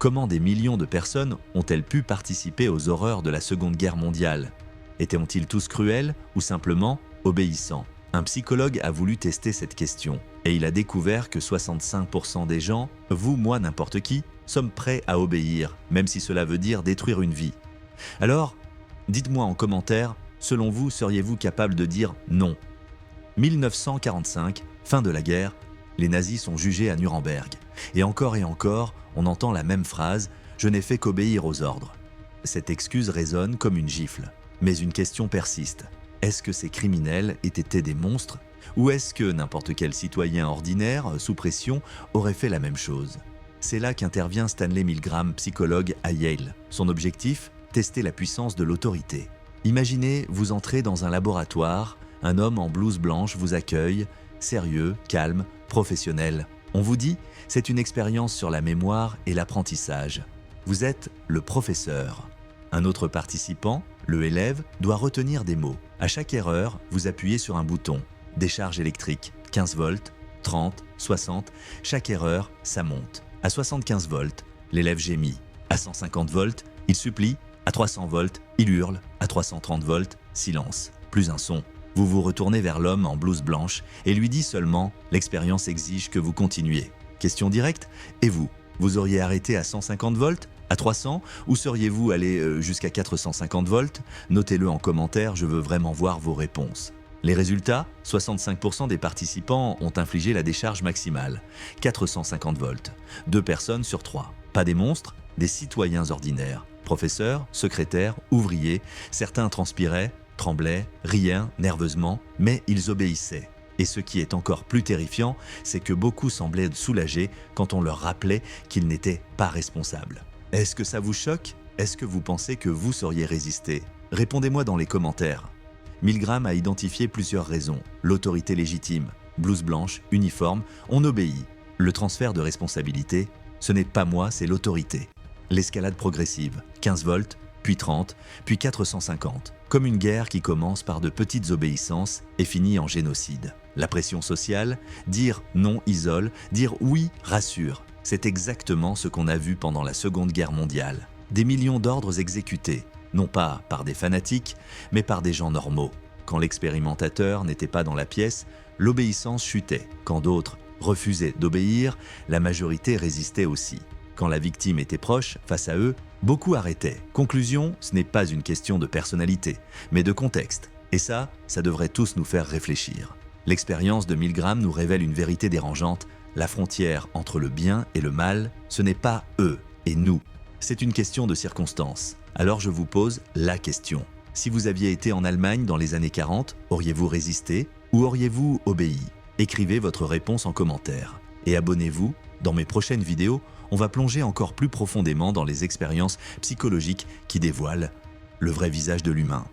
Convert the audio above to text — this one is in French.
Comment des millions de personnes ont-elles pu participer aux horreurs de la Seconde Guerre mondiale? Étaient-ils tous cruels ou simplement obéissants? Un psychologue a voulu tester cette question et il a découvert que 65% des gens, vous, moi, n'importe qui, sommes prêts à obéir, même si cela veut dire détruire une vie. Alors, dites-moi en commentaire, selon vous, seriez-vous capable de dire non? 1945, fin de la guerre, les nazis sont jugés à Nuremberg. Et encore, on entend la même phrase « Je n'ai fait qu'obéir aux ordres ». Cette excuse résonne comme une gifle. Mais une question persiste. Est-ce que ces criminels étaient des monstres? Ou est-ce que n'importe quel citoyen ordinaire, sous pression, aurait fait la même chose? C'est là qu'intervient Stanley Milgram, psychologue à Yale. Son objectif? Tester la puissance de l'autorité. Imaginez, vous entrez dans un laboratoire, un homme en blouse blanche vous accueille, sérieux, calme, professionnel. On vous dit, c'est une expérience sur la mémoire et l'apprentissage. Vous êtes le professeur. Un autre participant, le élève, doit retenir des mots. À chaque erreur, vous appuyez sur un bouton. Décharge électrique, 15 volts, 30, 60. Chaque erreur, ça monte. À 75 volts, l'élève gémit. À 150 volts, il supplie. À 300 volts, il hurle. À 330 volts, silence. Plus un son. Vous vous retournez vers l'homme en blouse blanche et lui dit seulement « L'expérience exige que vous continuiez ». Question directe. Et vous? Vous auriez arrêté à 150 volts? À 300? Ou seriez-vous allé jusqu'à 450 volts? Notez-le en commentaire, je veux vraiment voir vos réponses. Les résultats? 65% des participants ont infligé la décharge maximale, 450 volts. 2 personnes sur 3. Pas des monstres, des citoyens ordinaires. Professeurs, secrétaires, ouvriers, certains transpiraient, tremblaient, riaient nerveusement, mais ils obéissaient. Et ce qui est encore plus terrifiant, c'est que beaucoup semblaient soulagés quand on leur rappelait qu'ils n'étaient pas responsables. Est-ce que ça vous choque? Est-ce que vous pensez que vous sauriez résister? Répondez-moi dans les commentaires. Milgram a identifié plusieurs raisons. L'autorité légitime, blouse blanche, uniforme, on obéit. Le transfert de responsabilité, ce n'est pas moi, c'est l'autorité. L'escalade progressive, 15 volts, puis 30, puis 450. Comme une guerre qui commence par de petites obéissances et finit en génocide. La pression sociale, dire non isole, dire oui rassure. C'est exactement ce qu'on a vu pendant la Seconde Guerre mondiale. Des millions d'ordres exécutés, non pas par des fanatiques, mais par des gens normaux. Quand l'expérimentateur n'était pas dans la pièce, l'obéissance chutait. Quand d'autres refusaient d'obéir, la majorité résistait aussi. Quand la victime était proche, face à eux, beaucoup arrêtaient. Conclusion, ce n'est pas une question de personnalité, mais de contexte. Et ça devrait tous nous faire réfléchir. L'expérience de Milgram nous révèle une vérité dérangeante. La frontière entre le bien et le mal, ce n'est pas eux et nous. C'est une question de circonstance. Alors je vous pose la question. Si vous aviez été en Allemagne dans les années 40, auriez-vous résisté ou auriez-vous obéi? Écrivez votre réponse en commentaire. Et abonnez-vous, dans mes prochaines vidéos, on va plonger encore plus profondément dans les expériences psychologiques qui dévoilent le vrai visage de l'humain.